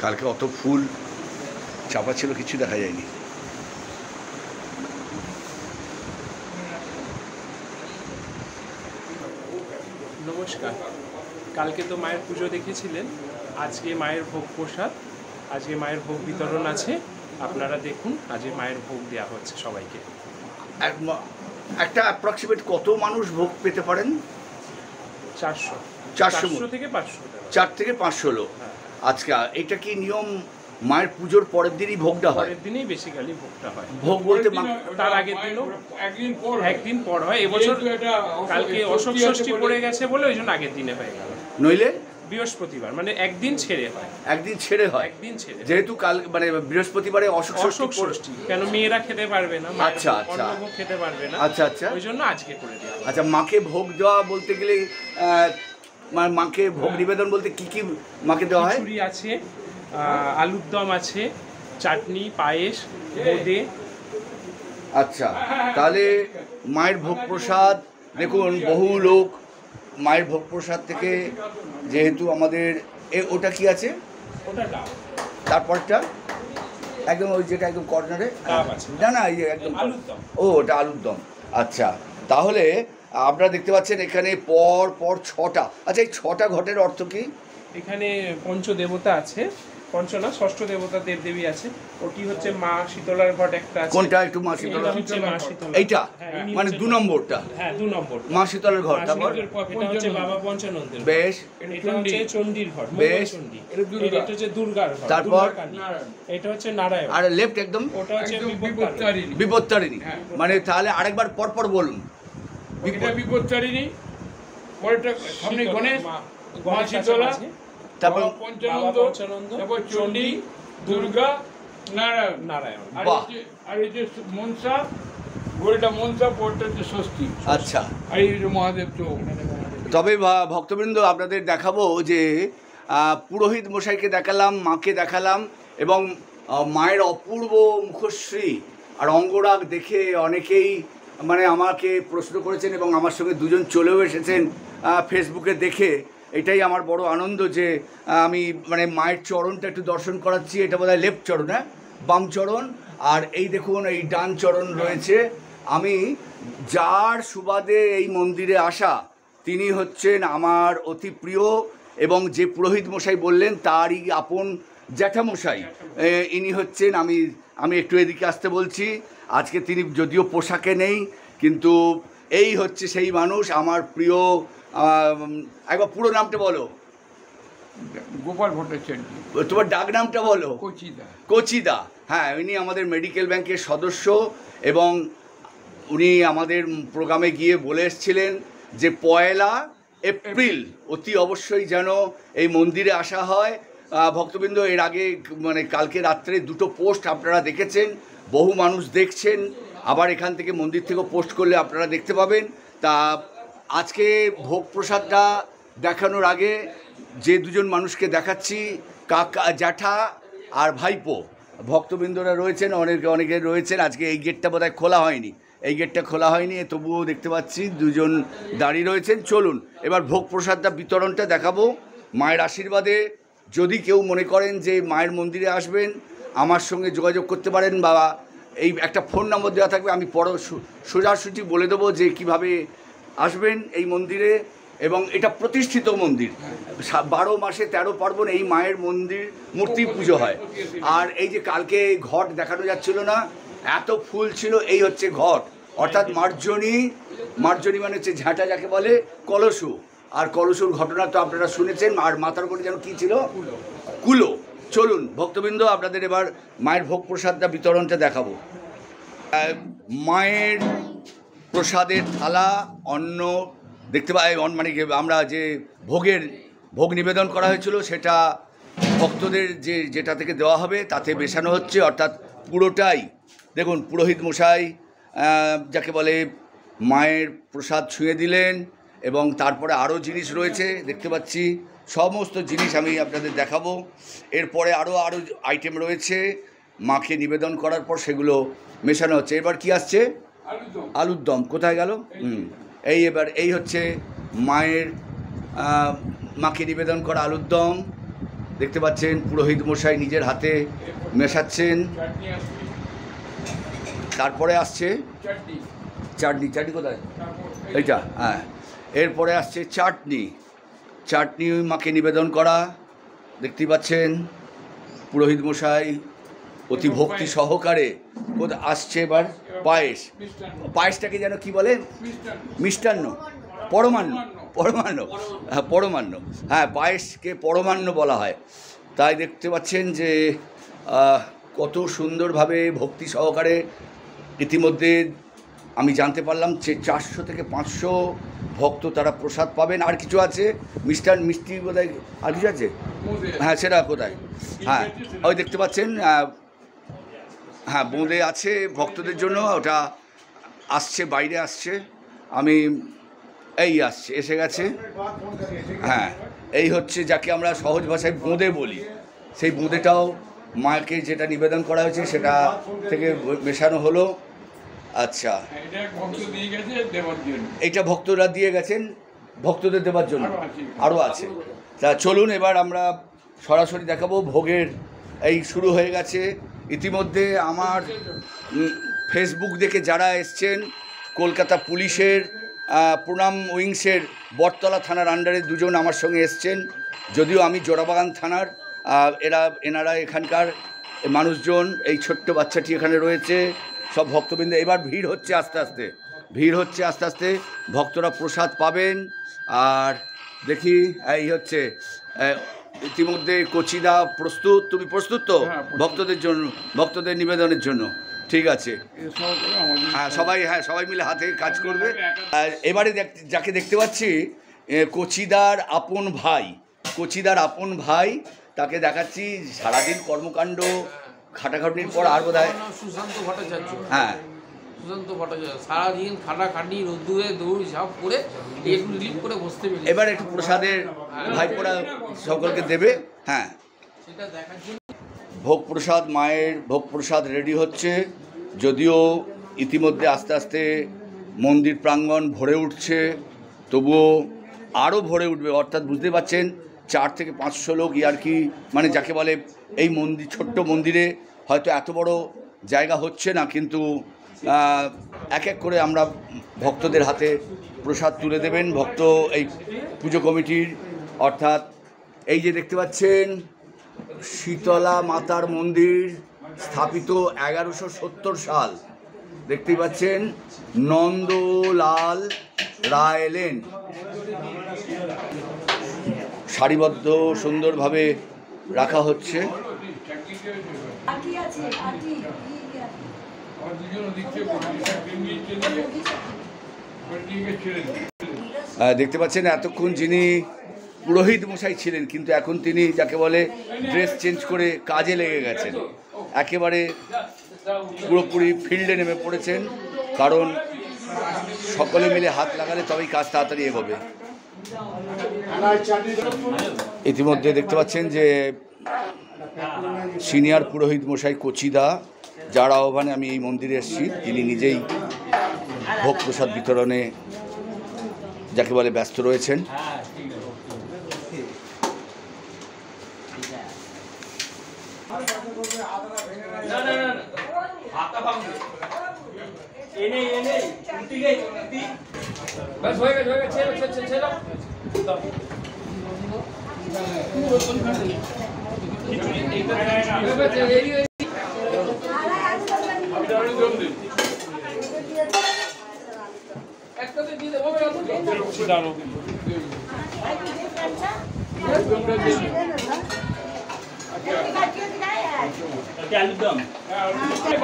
কালকে অত ফুল চাপা ছিল, কিছু দেখা যায়নি। নমস্কার। কালকে তো মায়ের পুজো দেখেছিলেন, আজকে মায়ের ভোগ প্রসাদ, আজকে মায়ের ভোগ বিতরণ আছে। আপনারা দেখুন, আজকে মায়ের ভোগ দেওয়া হচ্ছে সবাইকে। একটা অ্যাপ্রক্সিমেট কত মানুষ ভোগ পেতে পারেন? 400 থেকে 500, 4 থেকে 500 লোক। আজকে এটা কি নিয়ম? মায়ের পুজোর পরের দিনই ভোগটা হয়? পরের দিনই বেসিক্যালি ভোগটা হয়। ভোগ বলতে তার আগের দিনও একদিন পর হয়। এবছর কালকে অশোক ষষ্ঠী পড়ে গেছে বলে ওই জন্য আগের দিনে হয়ে গেল। নইলে বৃহস্পতিবার, মানে একদিন ছেড়ে হয়। একদিন ছেড়ে হয়, একদিন ছেড়ে, যেহেতু কাল মানে বৃহস্পতিবারে অশোক ষষ্ঠী, কেন মেয়েরা খেতে পারবে না, আচ্ছা আচ্ছা, ভোগ খেতে পারবে না, আচ্ছা আচ্ছা, ওই জন্য আজকে করে দেওয়া। আচ্ছা, মাকে ভোগ দেওয়া বলতে গেলে মাকে ভোগ নিবেদন বলতে কি কি মাকে দেওয়া হয়? খিচুড়ি আছে, আলুর দম আছে, চাটনি, পায়েস, বোঁদে। আচ্ছা, তাহলে মায়ের ভোগ প্রসাদ দেখুন, বহু লোক মায়ের ভোগ প্রসাদ থেকে, যেহেতু আমাদের ওটা কি আছে, ওটা ডাব, তারপরটা একদম ওই যেটা একদম কর্নারে, না না, এই একদম আলুর দম। ও, ওটা আলুর দম। আচ্ছা, তাহলে আপনারা দেখতে পাচ্ছেন এখানে পর পর 6টা। আচ্ছা, এই 6টা ঘটের অর্থ কি? এখানে পঞ্চদেবতা আছে, পঞ্চ না, ষষ্ঠ দেবতা দেবদেবী আছে। ওটি হচ্ছে মা শীতলার ঘট একটা আছে। কোনটা একটু? মা শীতলা, এইটা মানে 2 নম্বরটা? হ্যাঁ, 2 নম্বর মা শীতলার ঘর। তারপর এটা হচ্ছে বাবা পঞ্চানন্দের। বেশ। এটা হচ্ছে চণ্ডীর ঘর, বেশ। এটা হচ্ছে দুর্গার ঘর। তারপর এটা হচ্ছে নারায়ণ। আর লেফট একদম ওটা হচ্ছে বিপত্তারিণী। বিপত্তারিণী। মানে তাহলে আরেকবার পর পর বলুন। এটা বিপত্তারিণী, পরেরটা সামনে গণেশ, মা শীতলা, তারপর পঞ্চানন্দ, তারপর চণ্ডী, দুর্গা, নারায়ণ। আর এই যে মনসা, গোলটা মনসা, পরেরটা হচ্ছে ষষ্ঠী। আচ্ছা, আর এই যে মহাদেব। তো তবে ভক্তবৃন্দ, আপনাদের দেখাবো যে পুরোহিত মশাইকে দেখালাম, মাকে দেখালাম, এবং মায়ের অপূর্ব মুখশ্রী আর অঙ্গরাগ দেখে অনেকেই মানে আমাকে প্রশ্ন করেছেন, এবং আমার সঙ্গে দুজন চলেও এসেছেন ফেসবুকে দেখে। এটাই আমার বড় আনন্দ যে আমি মানে মায়ের চরণটা একটু দর্শন করাচ্ছি। এটা বোধহয় লেফট চরণ, হ্যাঁ, বাম চরণ, আর এই দেখুন এই ডান চরণ রয়েছে। আমি যার সুবাদে এই মন্দিরে আসা, তিনি হচ্ছেন আমার অতি প্রিয়, এবং যে পুরোহিত মশাই বললেন তারই আপন জ্যাঠামশাই ইনি হচ্ছেন। আমি একটু এদিকে আসতে বলছি। আজকে তিনি যদিও পোশাকে নেই, কিন্তু এই হচ্ছে সেই মানুষ, আমার প্রিয়। একবার পুরো নামটা বলো। গোপাল ভট্টাচার্য। তোমার ডাক নামটা বলো। কচিদা। কচিদা, হ্যাঁ, উনি আমাদের মেডিকেল ব্যাংকের সদস্য, এবং উনি আমাদের প্রোগ্রামে গিয়ে বলে এসেছিলেন যে 1 এপ্রিল অতি অবশ্যই যেন এই মন্দিরে আসা হয়। ভক্তবৃন্দ, এর আগে মানে কালকে রাত্রে 2টো পোস্ট আপনারা দেখেছেন, বহু মানুষ দেখছেন, আবার এখান থেকে মন্দির থেকেও পোস্ট করলে আপনারা দেখতে পাবেন। তা আজকে ভোগ প্রসাদটা দেখানোর আগে যে দুজন মানুষকে দেখাচ্ছি, কাকা, জ্যাঠা আর ভাইপো, ভক্তবৃন্দরা রয়েছেন, অনেকে রয়েছেন। আজকে এই গেটটা বোধহয় খোলা হয়নি, এই গেটটা খোলা হয়নি, তবুও দেখতে পাচ্ছি দুজন দাঁড়িয়ে রয়েছেন। চলুন এবার ভোগ প্রসাদটা বিতরণটা দেখাবো। মায়ের আশীর্বাদে যদি কেউ মনে করেন যে মায়ের মন্দিরে আসবেন, আমার সঙ্গে যোগাযোগ করতে পারেন, বা এই একটা ফোন নম্বর দেওয়া থাকবে, আমি পরে সোজাসুজি বলে দেবো যে কিভাবে আসবেন এই মন্দিরে। এবং এটা প্রতিষ্ঠিত মন্দির, 12 মাসে 13 পার্বণ এই মায়ের মন্দির মূর্তি পুজো হয়। আর এই যে কালকে ঘট দেখানো যাচ্ছিল না, এত ফুল ছিল, এই হচ্ছে ঘট, অর্থাৎ মার্জনী মানে হচ্ছে ঝাঁটা, যাকে বলে কলসু। আর কলসুর ঘটনা তো আপনারা শুনেছেন। আর মাথার উপরে যেন কী ছিল? কুলো। চলুন ভক্তবৃন্দ, আপনাদের এবার মায়ের ভোগ প্রসাদটা বিতরণটা দেখাবো। মায়ের প্রসাদের থালা, অন্ন দেখতে পাই, মানে আমরা যে ভোগ নিবেদন করা হয়েছিল সেটা ভক্তদের যেটা থেকে দেওয়া হবে তাতে মেশানো হচ্ছে, অর্থাৎ পুরোটাই দেখুন পুরোহিত মশাই যাকে বলে মায়ের প্রসাদ ছুঁয়ে দিলেন, এবং তারপরে আরও জিনিস রয়েছে দেখতে পাচ্ছি, সমস্ত জিনিস আমি আপনাদের দেখাবো। এরপরে আরও আইটেম রয়েছে, মাকে নিবেদন করার পর সেগুলো মেশানো হচ্ছে। এবার কি আসছে? আলুর দম। কোথায় গেল? এবার এই হচ্ছে মায়ের মাকে নিবেদন করা আলুর দম, দেখতে পাচ্ছেন পুরোহিত মশাই নিজের হাতে মেশাচ্ছেন। চাটনি আসছে, তারপরে আসছে চাটনি, চাটনি। চাটনি কোথায়? তারপর এইটা, হ্যাঁ। এরপরে আসছে চাটনি। চাটনি মাকে নিবেদন করা, দেখতেই পাচ্ছেন পুরোহিত মশাই অতি ভক্তি সহকারে কোথায় আসছে। এবার পায়েস। মিষ্টান্ন, পায়েসটাকে যেন কি বলে? মিষ্টান্ন, মিষ্টান্ন, পরমান্ন। পরমান্ন, হ্যাঁ পরমান্ন, হ্যাঁ পায়েসকে পরমান্ন বলা হয়। তাই দেখতে পাচ্ছেন যে কত সুন্দরভাবে ভক্তি সহকারে ইতিমধ্যে আমি জানতে পারলাম যে 400 থেকে 500 ভক্ত তারা প্রসাদ পাবেন। আর কিছু আছে মিষ্টি বোধহয়, আর কিছু আছে? বোঁদে, হ্যাঁ সেটা কোথায়? হ্যাঁ ওই দেখতে পাচ্ছেন, হ্যাঁ বোঁদে আছে ভক্তদের জন্য, ওটা আসছে, বাইরে আসছে। আমি এই আসছে, এসে গেছে। হ্যাঁ এই হচ্ছে যাকে আমরা সহজ ভাষায় বোঁদে বলি, সেই বোঁদেটাও মাকে যেটা নিবেদন করা হয়েছে সেটা থেকে মেশানো হলো। আচ্ছা, এটা ভক্ত দিয়ে গেছে দেওয়ার জন্য। এইটা ভক্তরা দিয়ে গেছেন ভক্তদের দেওয়ার জন্য, আরও আছে। তা চলুন এবার আমরা সরাসরি দেখাবো ভোগের। এই শুরু হয়ে গেছে ইতিমধ্যে। আমার ফেসবুক দেখে যারা এসছেন, কলকাতা পুলিশের প্রণাম উইংসের বটতলা থানার আন্ডারে দুজন আমার সঙ্গে এসছেন, যদিও আমি জোড়াবাগান থানার। এনারা এখানকার মানুষজন। এই ছোট্ট বাচ্চাটি এখানে রয়েছে, সব ভক্তবৃন্দ। এবার ভিড় হচ্ছে আস্তে আস্তে, ভক্তরা প্রসাদ পাবেন। আর দেখি এই হচ্ছে ইতিমধ্যে কচিদা প্রস্তুত। তুমি প্রস্তুত তো হ্যাঁ, প্রস্তুত। ভক্তদের জন্য, ভক্তদের নিবেদনের জন্য? ঠিক আছে, এ সহকারে আমাদের সবাই মিলে হাতে কাজ করবে। আর এবারে যাকে দেখতে পাচ্ছি কচিদার আপন ভাই, তাকে দেখাচ্ছি। সারাদিন কর্মকাণ্ড খাটাখাটনির পর আর বোধহয় সুশান্ত ভট্টাচার্য। হ্যাঁ সুশান্ত ভট্টাচার্য সারাদিন খাটাখাটি রোদ্দুরে দৌড় ঝাঁপ করে একটু রিলিফ করে বসতে পেরেছি। এবার একটু প্রসাদের ভাইপোরা সকলকে দেবে। হ্যাঁ সেটা দেখার জন্য ভোগ প্রসাদ, মায়ের ভোগ প্রসাদ রেডি হচ্ছে। যদিও ইতিমধ্যে আস্তে আস্তে মন্দির প্রাঙ্গণ ভরে উঠছে, তবুও আরও ভরে উঠবে। অর্থাৎ বুঝতে পারছেন 4 থেকে 500 লোক, আর কি মানে যাকে বলে এই মন্দির, ছোট্ট মন্দিরে হয়তো এত বড় জায়গা হচ্ছে না, কিন্তু এক এক করে আমরা ভক্তদের হাতে প্রসাদ তুলে দেবেন ভক্ত এই পুজো কমিটির। অর্থাৎ এই যে দেখতে পাচ্ছেন শীতলা মাতার মন্দির স্থাপিত 1170 সাল। দেখতেই পাচ্ছেন নন্দলাল রায় লেন, সারিবদ্ধ সুন্দরভাবে রাখা হচ্ছে। দেখতে পাচ্ছেন এতক্ষণ যিনি পুরোহিত মশাই ছিলেন, কিন্তু এখন তিনি যাকে বলে ড্রেস চেঞ্জ করে কাজে লেগে গেছেন, একেবারে পুরোপুরি ফিল্ডে নেমে পড়েছেন। কারণ সকলে মিলে হাত লাগালে তবেই কাজ তাড়াতাড়ি এগোবে। ইতিমধ্যে দেখতে পাচ্ছেন যে সিনিয়র পুরোহিত মশাই কচিদা, যার আহ্বানে আমি এই মন্দিরে এসেছি, তিনি নিজেই ভোগ প্রসাদ বিতরণে যাকে বলে ব্যস্ত রয়েছেন।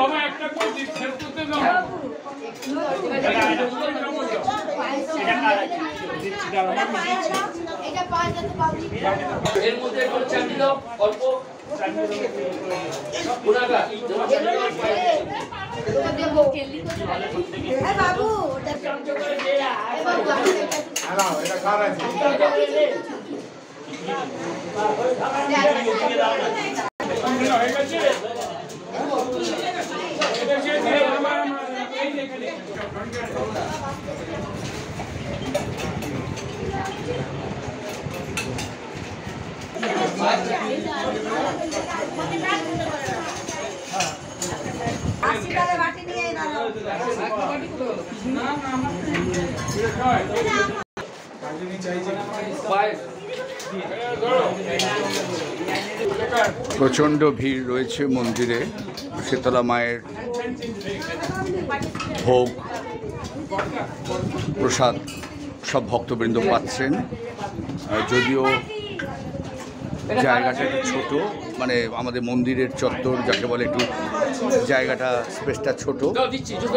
বাবা একটা করে দিন, শেষ করতে দাও। এর মধ্যে একটু চাটনি দাও, অল্প বাবু হয়ে গেছে। এটাকে দিয়ে আমার এই এখানে প্রচণ্ড ভিড় রয়েছে মন্দিরে। শীতলা মায়ের ভোগ প্রসাদ সব ভক্তবৃন্দ পাচ্ছেন। যদিও জায়গাটা একটু ছোটো, মানে আমাদের মন্দিরের চত্বর যাকে বলে, একটু জায়গাটা স্পেসটা ছোট,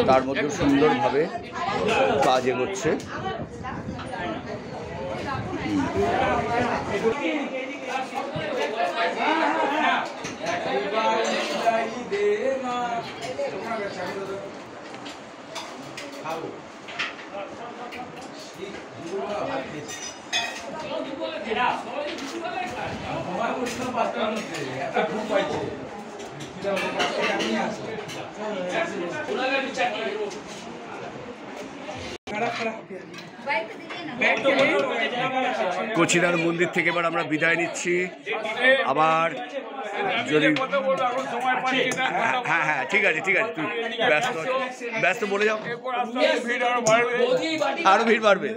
তার মধ্যেও সুন্দরভাবে কাজ এগোচ্ছে। কোচিনার মন্দির থেকে এবার আমরা বিদায় নিচ্ছি। আবার যদি হ্যাঁ হ্যাঁ ঠিক আছে ঠিক আছে, তুই ব্যস্ত বলে যাও, আরো ভিড় বাড়বে।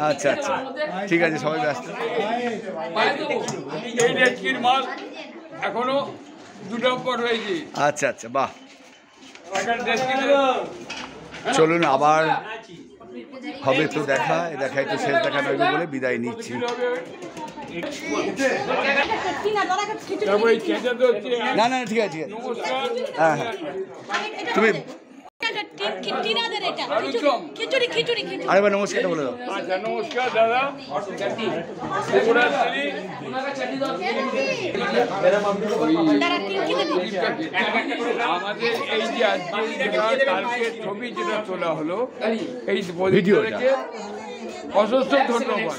আচ্ছা আচ্ছা ঠিক আছে, সবাই ব্যস্ত। এখনো 2 নম্বর হয়েছে। আচ্ছা আচ্ছা, বাহ। চলুন আবার হবে তো দেখা একটু শেষ দেখা নইবে বলে বিদায় নিচ্ছি। না না ঠিক আছে ঠিক আছে, হ্যাঁ হ্যাঁ তুমি আরেকবার নমস্কারটা বলে দাও। আচ্ছা নমস্কার দাদা। আমাদের এই যে আজকে কালকে ছবি যেটা তোলা হলো, এই ভিডিওটা অসংখ্য ধন্যবাদ।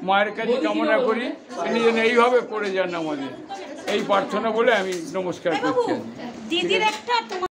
মায়ের কাছে কামনা করি তিনি যেন এইভাবে করে যান আমাদের, এই প্রার্থনা বলে আমি নমস্কার করছি। দিদির একটা